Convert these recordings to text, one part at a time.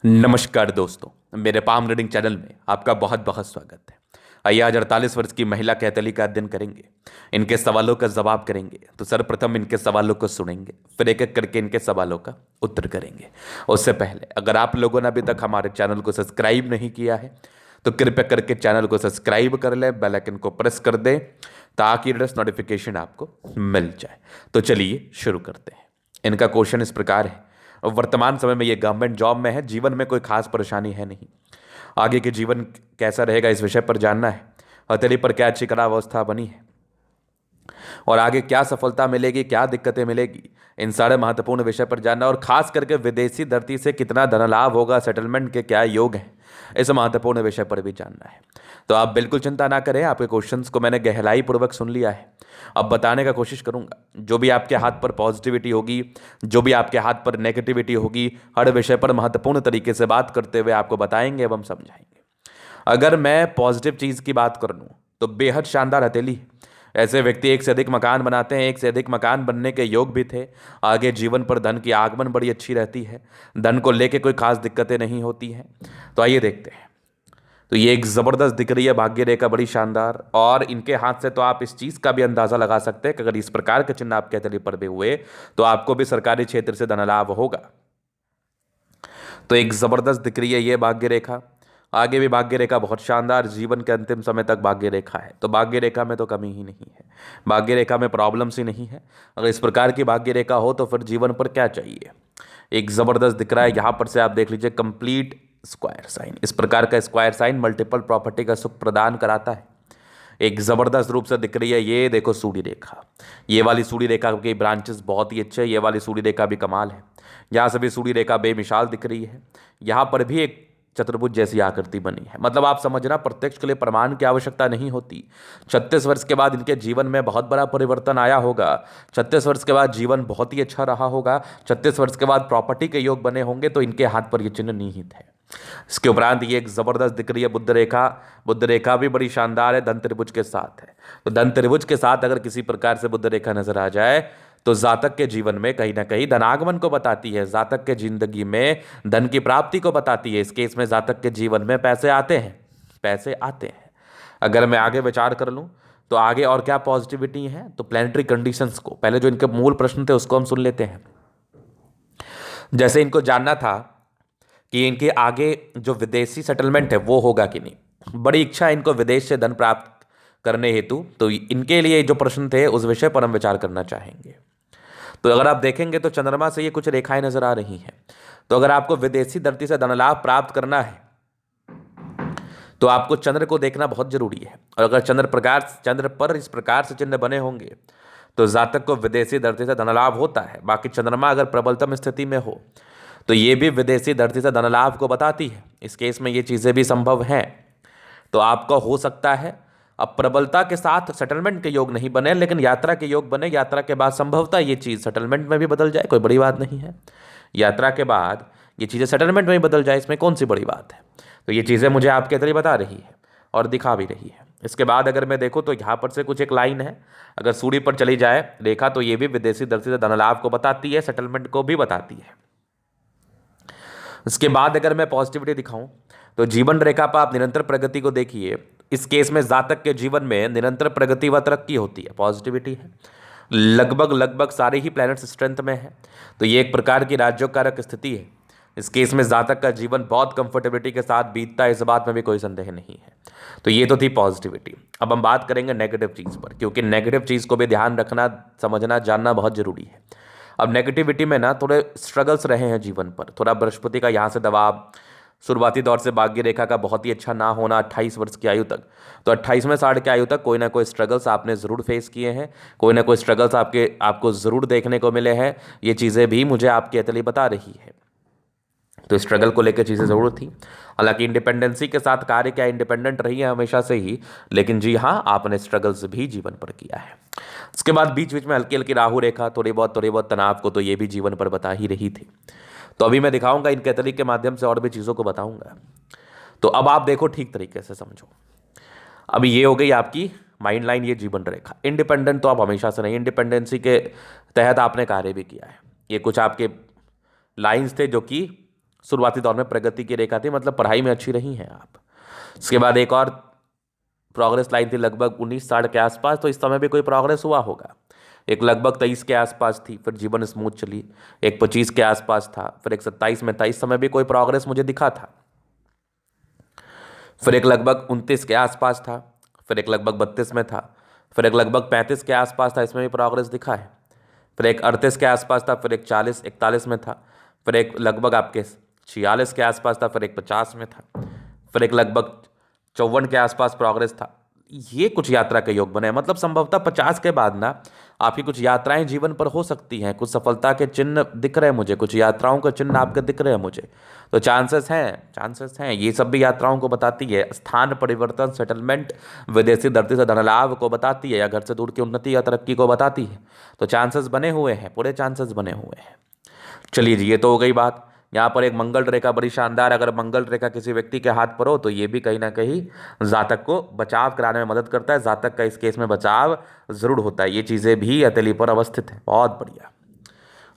नमस्कार दोस्तों, मेरे पाम रीडिंग चैनल में आपका बहुत बहुत स्वागत है। आइए आज 48 वर्ष की महिला कैथली का अध्ययन करेंगे, इनके सवालों का जवाब करेंगे। तो सर्वप्रथम इनके सवालों को सुनेंगे, फिर एक एक करके इनके सवालों का उत्तर करेंगे। उससे पहले अगर आप लोगों ने अभी तक हमारे चैनल को सब्सक्राइब नहीं किया है तो कृपया करके चैनल को सब्सक्राइब कर लें, बेल आइकन को प्रेस कर दें ताकि लेटेस्ट नोटिफिकेशन आपको मिल जाए। तो चलिए शुरू करते हैं। इनका क्वेश्चन इस प्रकार है, वर्तमान समय में ये गवर्नमेंट जॉब में है, जीवन में कोई खास परेशानी है नहीं। आगे के जीवन कैसा रहेगा इस विषय पर जानना है। हथेली पर क्या अच्छी कलावस्था बनी है और आगे क्या सफलता मिलेगी, क्या दिक्कतें मिलेगी, इन सारे महत्वपूर्ण विषय पर जानना और खास करके विदेशी धरती से कितना धन लाभ होगा, सेटलमेंट के क्या योग हैं, इस महत्वपूर्ण विषय पर भी जानना है। तो आप बिल्कुल चिंता ना करें, आपके क्वेश्चंस को मैंने गहराई पूर्वक सुन लिया है। अब बताने का कोशिश करूंगा। जो भी आपके हाथ पर पॉजिटिविटी होगी, जो भी आपके हाथ पर नेगेटिविटी होगी, हर विषय पर महत्वपूर्ण तरीके से बात करते हुए आपको बताएंगे एवं समझाएंगे। अगर मैं पॉजिटिव चीज़ की बात कर लूँ तो बेहद शानदार हथेली है। ऐसे व्यक्ति एक से अधिक मकान बनाते हैं, एक से अधिक मकान बनने के योग भी थे। आगे जीवन पर धन की आगमन बड़ी अच्छी रहती है, धन को लेके कोई खास दिक्कतें नहीं होती हैं। तो आइए देखते हैं। तो ये एक ज़बरदस्त दिख रही है भाग्य रेखा, बड़ी शानदार। और इनके हाथ से तो आप इस चीज़ का भी अंदाज़ा लगा सकते हैं कि अगर इस प्रकार के चिन्ह आपके हथेली पर भी हुए तो आपको भी सरकारी क्षेत्र से धन लाभ होगा। तो एक ज़बरदस्त दिख रही है ये भाग्य रेखा। आगे भी भाग्य रेखा बहुत शानदार, जीवन के अंतिम समय तक भाग्य रेखा है। तो भाग्य रेखा में तो कमी ही नहीं है, भाग्य रेखा में प्रॉब्लम्स ही नहीं है। अगर इस प्रकार की भाग्य रेखा हो तो फिर जीवन पर क्या चाहिए। एक ज़बरदस्त दिख रहा है। यहाँ पर से आप देख लीजिए, कंप्लीट स्क्वायर साइन। इस प्रकार का स्क्वायर साइन मल्टीपल प्रॉपर्टी का सुख प्रदान कराता है। एक ज़बरदस्त रूप से दिख रही है। ये देखो सूर्य रेखा, ये वाली सूर्य रेखा के ब्रांचेस बहुत ही अच्छे हैं। ये वाली सूर्य रेखा भी कमाल है। यहाँ से भी सूर्य रेखा बेमिसाल दिख रही है। यहाँ पर भी एक चतुर्भुज जैसी आकृति बनी है। मतलब आप समझना, प्रत्यक्ष के लिए प्रमाण की आवश्यकता नहीं होती। 36 वर्ष के बाद इनके जीवन में बहुत बड़ा परिवर्तन आया होगा। 36 वर्ष के बाद जीवन बहुत ही अच्छा रहा होगा। 36 वर्ष के बाद प्रॉपर्टी के योग बने होंगे। तो इनके हाथ पर ये चिन्ह निहित है। इसके उपरांत ये एक जबरदस्त दिख रही है बुद्ध रेखा। बुद्ध रेखा भी बड़ी शानदार है, धन त्रिभुज के साथ है। तो धन त्रिभुज के साथ अगर किसी प्रकार से बुद्ध रेखा नजर आ जाए तो जातक के जीवन में कहीं ना कहीं धनागमन को बताती है, जातक के जिंदगी में धन की प्राप्ति को बताती है। इस केस में जातक के जीवन में पैसे आते हैं, पैसे आते हैं। अगर मैं आगे विचार कर लूं तो आगे और क्या पॉजिटिविटी है, तो प्लानिटरी कंडीशंस को, पहले जो इनके मूल प्रश्न थे उसको हम सुन लेते हैं। जैसे इनको जानना था कि इनके आगे जो विदेशी सेटलमेंट है वो होगा कि नहीं। बड़ी इच्छा है इनको विदेश से धन प्राप्त करने हेतु। तो इनके लिए जो प्रश्न थे उस विषय पर हम विचार करना चाहेंगे। तो अगर आप देखेंगे तो चंद्रमा से ये कुछ रेखाएं नजर आ रही हैं। तो अगर आपको विदेशी धरती से धन लाभ प्राप्त करना है तो आपको चंद्र को देखना बहुत जरूरी है। और अगर चंद्र पर इस प्रकार से चिन्ह बने होंगे तो जातक को विदेशी धरती से धन लाभ होता है। बाकी चंद्रमा अगर प्रबलतम स्थिति में हो तो ये भी विदेशी धरती से धन लाभ को बताती है। इस केस में ये चीज़ें भी संभव हैं। तो आपका हो सकता है अब प्रबलता के साथ सेटलमेंट के योग नहीं बने लेकिन यात्रा के योग बने। यात्रा के बाद संभवतः ये चीज़ सेटलमेंट में भी बदल जाए, कोई बड़ी बात नहीं है। यात्रा के बाद ये चीज़ें सेटलमेंट में भी बदल जाए, इसमें कौन सी बड़ी बात है। तो ये चीज़ें मुझे आपके तरीके बता रही है और दिखा भी रही है। इसके बाद अगर मैं देखूँ तो यहाँ पर से कुछ एक लाइन है, अगर सूर्य पर चली जाए रेखा तो ये भी विदेशी धरती से धन लाभ को बताती है, सेटलमेंट को भी बताती है। इसके बाद अगर मैं पॉजिटिविटी दिखाऊं तो जीवन रेखा पर आप निरंतर प्रगति को देखिए। इस केस में जातक के जीवन में निरंतर प्रगति व तरक्की होती है, पॉजिटिविटी है। लगभग लगभग सारे ही प्लैनेट्स स्ट्रेंथ में है। तो ये एक प्रकार की राजयोगकारक स्थिति है। इस केस में जातक का जीवन बहुत कंफर्टेबिलिटी के साथ बीतता है, इस बात में भी कोई संदेह नहीं है। तो ये तो थी पॉजिटिविटी। अब हम बात करेंगे नेगेटिव चीज़ पर, क्योंकि नेगेटिव चीज़ को भी ध्यान रखना, समझना, जानना बहुत जरूरी है। अब नेगेटिविटी में ना थोड़े स्ट्रगल्स रहे हैं जीवन पर, थोड़ा बृहस्पति का यहाँ से दबाव, शुरुआती दौर से भाग्य रेखा का बहुत ही अच्छा ना होना 28 वर्ष की आयु तक। तो 28वें साल की आयु तक कोई ना कोई स्ट्रगल्स आपने ज़रूर फेस किए हैं, कोई ना कोई स्ट्रगल्स आपको ज़रूर देखने को मिले हैं। ये चीज़ें भी मुझे आपकी अतली बता रही है। तो स्ट्रगल को लेकर चीज़ें ज़रूर थी। हालांकि इंडिपेंडेंसी के साथ कार्य क्या, इंडिपेंडेंट रही है हमेशा से ही, लेकिन जी हाँ, आपने स्ट्रगल्स भी जीवन पर किया है। उसके बाद बीच बीच में हल्की हल्की राहु रेखा, थोड़ी बहुत तनाव को तो ये भी जीवन पर बता ही रही थी। तो अभी मैं दिखाऊंगा इन कैथली के माध्यम से और भी चीज़ों को बताऊंगा। तो अब आप देखो, ठीक तरीके से समझो। अभी ये हो गई आपकी माइंड लाइन, ये जीवन रेखा। इंडिपेंडेंट तो आप हमेशा से नहीं, इंडिपेंडेंसी के तहत आपने कार्य भी किया है। ये कुछ आपके लाइंस थे जो कि शुरुआती दौर में प्रगति की रेखा थी, मतलब पढ़ाई में अच्छी रही हैं आप। इसके बाद एक और प्रोग्रेस लाइन थी लगभग 1960 के आसपास, तो इस समय भी कोई प्रोग्रेस हुआ होगा। एक लगभग 23 के आसपास थी, फिर जीवन स्मूथ चली। एक 25 के आसपास था, फिर एक 27 में था, इस समय भी कोई प्रोग्रेस मुझे दिखा था। फिर एक लगभग 29 के आसपास था, फिर एक लगभग 32 में था, फिर एक लगभग 35 के आसपास था, इसमें भी प्रोग्रेस दिखा है। फिर एक 38 के आसपास था, फिर एक 40 41 में था, फिर एक लगभग आपके 46 के आसपास था, फिर एक 50 में था, फिर एक लगभग 54 के आसपास प्रोग्रेस था। ये कुछ यात्रा के योग बने, मतलब संभवतः 50 के बाद ना आपकी कुछ यात्राएं जीवन पर हो सकती हैं, कुछ सफलता के चिन्ह दिख रहे हैं मुझे, कुछ यात्राओं के चिन्ह आपके दिख रहे हैं मुझे। तो चांसेस हैं, ये सब भी यात्राओं को बताती है। स्थान परिवर्तन, सेटलमेंट, विदेशी धरती से धन लाभ को बताती है, या घर से दूर की उन्नति या तरक्की को बताती है। तो चांसेस बने हुए हैं, पूरे चांसेस बने हुए हैं। चलिए जी, ये तो हो गई बात। यहाँ पर एक मंगल रेखा बड़ी शानदार, अगर मंगल रेखा किसी व्यक्ति के हाथ पर हो तो ये भी कहीं ना कहीं जातक को बचाव कराने में मदद करता है। जातक का इस केस में बचाव जरूर होता है। ये चीज़ें भी हथेली पर अवस्थित है, बहुत बढ़िया।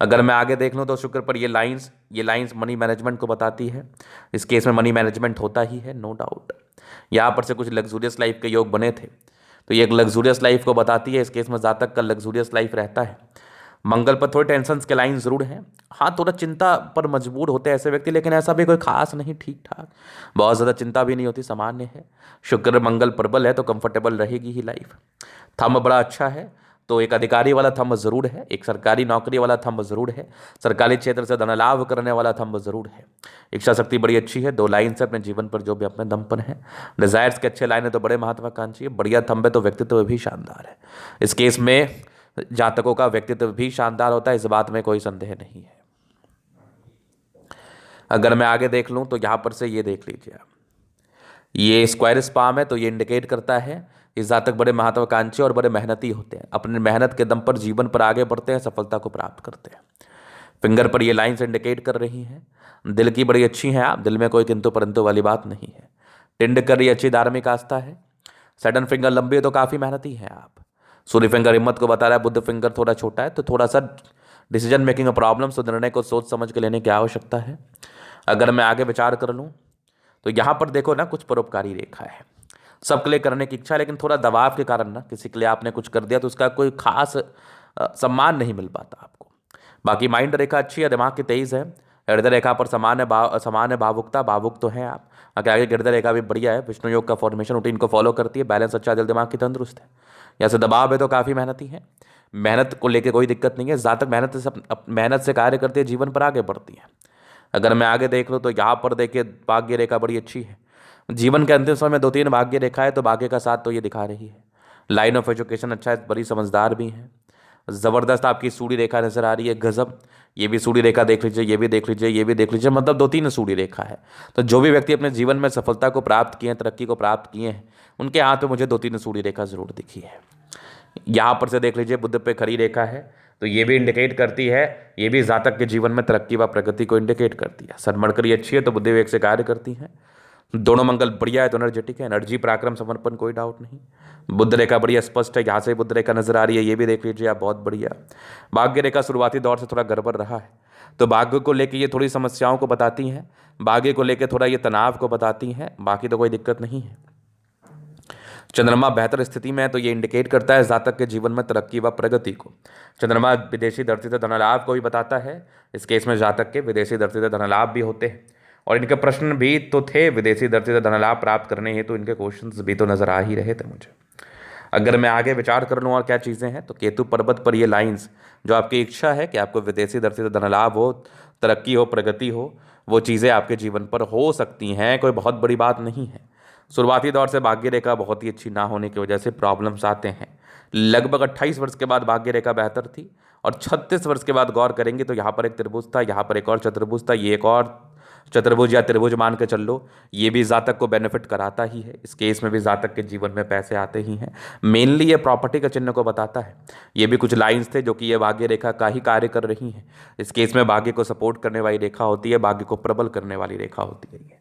अगर मैं आगे देख लूँ तो शुक्र पर ये लाइंस मनी मैनेजमेंट को बताती है। इस केस में मनी मैनेजमेंट होता ही है, नो डाउट। यहाँ पर से कुछ लग्जूरियस लाइफ के योग बने थे, तो ये एक लग्जूरियस लाइफ को बताती है। इस केस में जातक का लग्जूरियस लाइफ रहता है। मंगल पर थोड़े टेंशन के लाइन जरूर हैं। हाँ, थोड़ा चिंता पर मजबूर होते हैं ऐसे व्यक्ति, लेकिन ऐसा भी कोई खास नहीं, ठीक ठाक, बहुत ज़्यादा चिंता भी नहीं होती, सामान्य है। शुक्र मंगल प्रबल है तो कंफर्टेबल रहेगी ही लाइफ। थंब बड़ा अच्छा है, तो एक अधिकारी वाला थंब जरूर है, एक सरकारी नौकरी वाला थंब जरूर है, सरकारी क्षेत्र से धन लाभ करने वाला थंब जरूर है। इच्छा शक्ति बड़ी अच्छी है, 2 लाइन से अपने जीवन पर जो भी अपने दम पर है। डिजायर्स के अच्छे लाइन है तो बड़े महत्वाकांक्षी है, बढ़िया थंब है तो व्यक्तित्व भी शानदार है। इस केस में जातकों का व्यक्तित्व भी शानदार होता है, इस बात में कोई संदेह नहीं है। अगर मैं आगे देख लूं तो यहां पर से ये देख लीजिए आप, ये स्क्वायर स्पाम है, तो ये इंडिकेट करता है इस जातक बड़े महत्वाकांक्षी और बड़े मेहनती होते हैं। अपने मेहनत के दम पर जीवन पर आगे बढ़ते हैं, सफलता को प्राप्त करते हैं। फिंगर पर ये लाइंस इंडिकेट कर रही हैं। दिल की बड़ी अच्छी हैं आप, दिल में कोई किंतु परंतु वाली बात नहीं है। टिंड कर ये अच्छी धार्मिक आस्था है। सडन फिंगर लंबी है तो काफ़ी मेहनती हैं आप। सूर्य फिंगर हिम्मत को बता रहा है, बुद्ध फिंगर थोड़ा छोटा है, तो थोड़ा सा डिसीजन मेकिंग प्रॉब्लम, तो निर्णय को सोच समझ के लेने की आवश्यकता है। अगर मैं आगे विचार कर लूँ तो यहाँ पर देखो ना, कुछ परोपकारी रेखा है, सबके लिए करने की इच्छा है, लेकिन थोड़ा दबाव के कारण ना किसी के लिए आपने कुछ कर दिया तो उसका कोई खास सम्मान नहीं मिल पाता आपको। बाकी माइंड रेखा अच्छी है, दिमाग की तेज है। हृदय रेखा पर सामान्य भावुकता, भावुक तो है आप। आगे हृदय रेखा भी बढ़िया है, विष्णु योग का फॉर्मेशन रूटीन को फॉलो करती है, बैलेंस अच्छा, दिल दिमाग की तंदुरुस्त है। यहाँ से दबाव है तो काफ़ी मेहनती है, मेहनत को लेकर कोई दिक्कत नहीं है। जातक मेहनत से कार्य करते हैं, जीवन पर आगे बढ़ती है। अगर मैं आगे देख लूँ तो यहाँ पर देखिए भाग्य रेखा बड़ी अच्छी है। जीवन के अंतिम समय में 2-3 भाग्य रेखा है, तो भाग्य का साथ तो ये दिखा रही है। लाइन ऑफ एजुकेशन अच्छा है, बड़ी समझदार भी है। ज़बरदस्त आपकी सूर्य रेखा नजर आ रही है, गजब। ये भी सूर्य रेखा देख लीजिए, ये भी देख लीजिए, ये भी देख लीजिए, मतलब 2-3 सूर्य रेखा है। तो जो भी व्यक्ति अपने जीवन में सफलता को प्राप्त किए हैं, तरक्की को प्राप्त किए हैं, उनके हाथ पे मुझे 2-3 सूर्य रेखा जरूर दिखी है। यहाँ पर से देख लीजिए, बुध पे खड़ी रेखा है, तो ये भी इंडिकेट करती है, ये भी जातक के जीवन में तरक्की व प्रगति को इंडिकेट करती है। सन्मणकरी अच्छी है तो बुद्धि वेग से कार्य करती है। दोनों मंगल बढ़िया है तो एनर्जेटिक है, एनर्जी, पराक्रम, समर्पण, कोई डाउट नहीं। बुद्ध रेखा बढ़िया स्पष्ट है, यहाँ से बुद्ध रेखा नजर आ रही है, ये भी देख लीजिए आप, बहुत बढ़िया। भाग्य रेखा शुरुआती दौर से थोड़ा गड़बड़ रहा है, तो भाग्य को लेकर ये थोड़ी समस्याओं को बताती हैं, भाग्य को लेकर थोड़ा ये तनाव को बताती हैं, बाकी तो कोई दिक्कत नहीं है। चंद्रमा बेहतर स्थिति में है तो ये इंडिकेट करता है जातक के जीवन में तरक्की व प्रगति को। चंद्रमा विदेशी धरती से धन लाभ को भी बताता है। इस केस में जातक के विदेशी धरती से धन लाभ भी होते हैं, और इनके प्रश्न भी तो थे, विदेशी धरती से धन लाभ प्राप्त करने हेतु इनके क्वेश्चंस भी तो नजर आ ही रहे थे मुझे। अगर मैं आगे विचार कर लूँ और क्या चीज़ें हैं, तो केतु पर्वत पर ये लाइंस, जो आपकी इच्छा है कि आपको विदेशी धरती से धन लाभ हो, तरक्की हो, प्रगति हो, वो चीज़ें आपके जीवन पर हो सकती हैं, कोई बहुत बड़ी बात नहीं है। शुरुआती दौर से भाग्य रेखा बहुत ही अच्छी ना होने की वजह से प्रॉब्लम्स आते हैं। लगभग 28 वर्ष के बाद भाग्य रेखा बेहतर थी, और 36 वर्ष के बाद गौर करेंगे तो यहाँ पर एक त्रिभुज था, यहाँ पर एक और चतुर्भुज था, ये एक और चतुर्भुज या त्रिभुज मान के चल लो, ये भी जातक को बेनिफिट कराता ही है। इस केस में भी जातक के जीवन में पैसे आते ही हैं। मेनली ये प्रॉपर्टी का चिन्ह को बताता है। ये भी कुछ लाइंस थे जो कि ये भाग्य रेखा का ही कार्य कर रही हैं। इस केस में भाग्य को सपोर्ट करने वाली रेखा होती है, भाग्य को प्रबल करने वाली रेखा होती है ये।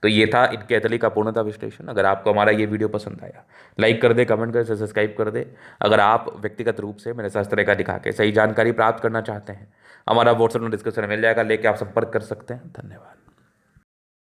तो ये था इनके अतली का पूर्णतः विश्लेषण। अगर आपको हमारा ये वीडियो पसंद आया, लाइक कर दे, कमेंट कर, सब्सक्राइब कर दे। अगर आप व्यक्तिगत रूप से मेरे साथ इस तरह का दिखा के सही जानकारी प्राप्त करना चाहते हैं, हमारा व्हाट्सएप में डिस्क्रिप्शन में मिल जाएगा, लेके आप संपर्क कर सकते हैं। धन्यवाद।